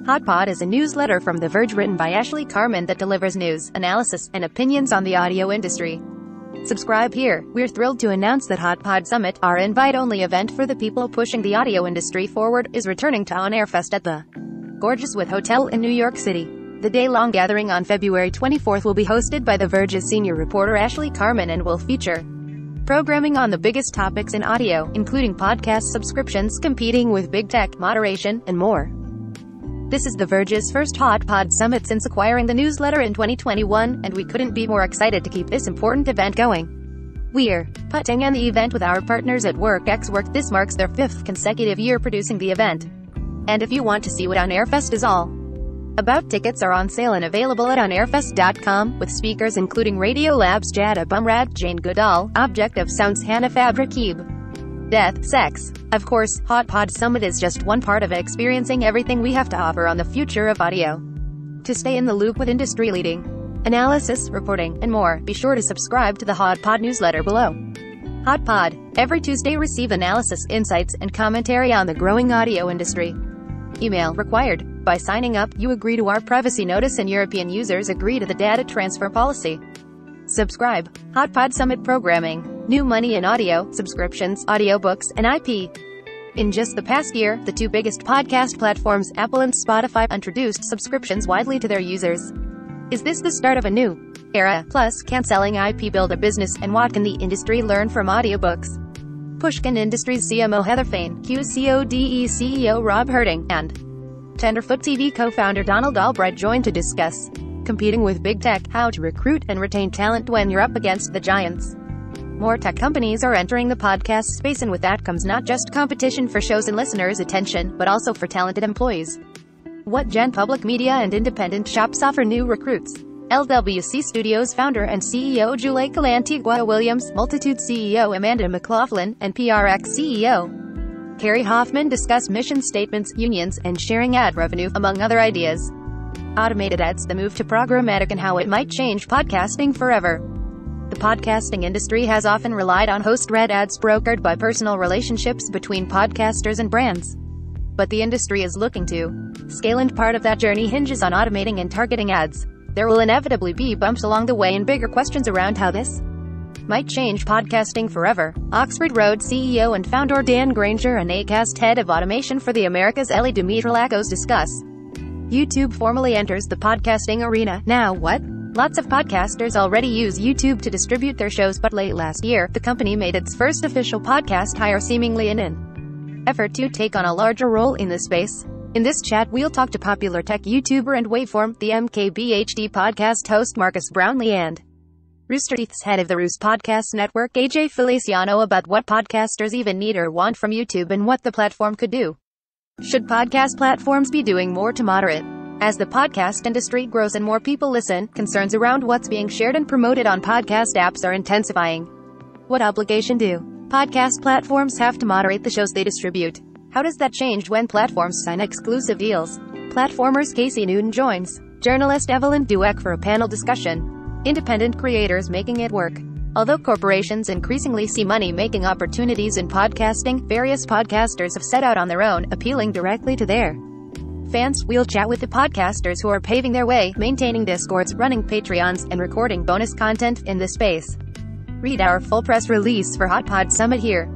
Hot Pod is a newsletter from The Verge written by Ashley Carmen that delivers news, analysis, and opinions on the audio industry. Subscribe here. We're thrilled to announce that Hot Pod Summit, our invite-only event for the people pushing the audio industry forward, is returning to On Air Fest at the Gorgeous with Hotel in New York City. The day-long gathering on February 24th will be hosted by The Verge's senior reporter Ashley Carmen and will feature programming on the biggest topics in audio, including podcast subscriptions, competing with big tech, moderation, and more. This is The Verge's first Hot Pod Summit since acquiring the newsletter in 2021, and we couldn't be more excited to keep this important event going. We're putting on the event with our partners at Work. This marks their 5th consecutive year producing the event. And if you want to see what On Air Fest is all about, tickets are on sale and available at onairfest.com, with speakers including Radiolab's Jada Bumrad, Jane Goodall, Object of Sound's Hannah Fabrakib, Death, Sex. Of course, Hot Pod Summit is just one part of experiencing everything we have to offer on the future of audio. To stay in the loop with industry-leading analysis, reporting, and more, be sure to subscribe to the Hot Pod newsletter below. Hot Pod. Every Tuesday receive analysis, insights, and commentary on the growing audio industry. Email required. By signing up, you agree to our privacy notice and European users agree to the data transfer policy. Subscribe. Hot Pod Summit programming. New money in audio, subscriptions, audiobooks, and IP. In just the past year, the two biggest podcast platforms, Apple and Spotify, introduced subscriptions widely to their users. Is this the start of a new era? Plus, can selling IP build a business, and what can the industry learn from audiobooks? Pushkin Industries CMO Heather Fain, QCODE CEO Rob Herding, and Tenderfoot TV co-founder Donald Albright joined to discuss competing with big tech, how to recruit and retain talent when you're up against the giants. More tech companies are entering the podcast space, and with that comes not just competition for shows and listeners' attention, but also for talented employees. What Gen Public Media and independent shops offer new recruits? LWC Studios founder and CEO Juleka Lantigua Williams, Multitude CEO Amanda McLaughlin, and PRX CEO Carrie Hoffman discuss mission statements, unions, and sharing ad revenue, among other ideas. Automated ads, the move to programmatic, and how it might change podcasting forever. The podcasting industry has often relied on host-read ads brokered by personal relationships between podcasters and brands. But the industry is looking to scale, and part of that journey hinges on automating and targeting ads. There will inevitably be bumps along the way and bigger questions around how this might change podcasting forever. Oxford Road CEO and founder Dan Granger and Acast head of automation for the Americas Ellie Dimitrolakos discuss YouTube formally enters the podcasting arena. Now what? Lots of podcasters already use YouTube to distribute their shows, but late last year, the company made its first official podcast hire, seemingly in an effort to take on a larger role in this space. In this chat, we'll talk to popular tech YouTuber and Waveform, the MKBHD podcast host Marcus Brownlee, and Rooster Teeth's head of the Roost Podcast Network, AJ Feliciano, about what podcasters even need or want from YouTube and what the platform could do. Should podcast platforms be doing more to moderate? As the podcast industry grows and more people listen, concerns around what's being shared and promoted on podcast apps are intensifying. What obligation do podcast platforms have to moderate the shows they distribute? How does that change when platforms sign exclusive deals? Platformers Casey Newton joins journalist Evelyn Dueck for a panel discussion. Independent creators making it work. Although corporations increasingly see money-making opportunities in podcasting, various podcasters have set out on their own, appealing directly to their fans. We'll chat with the podcasters who are paving their way, maintaining Discords, running Patreons, and recording bonus content in this space. Read our full press release for Hot Pod Summit here.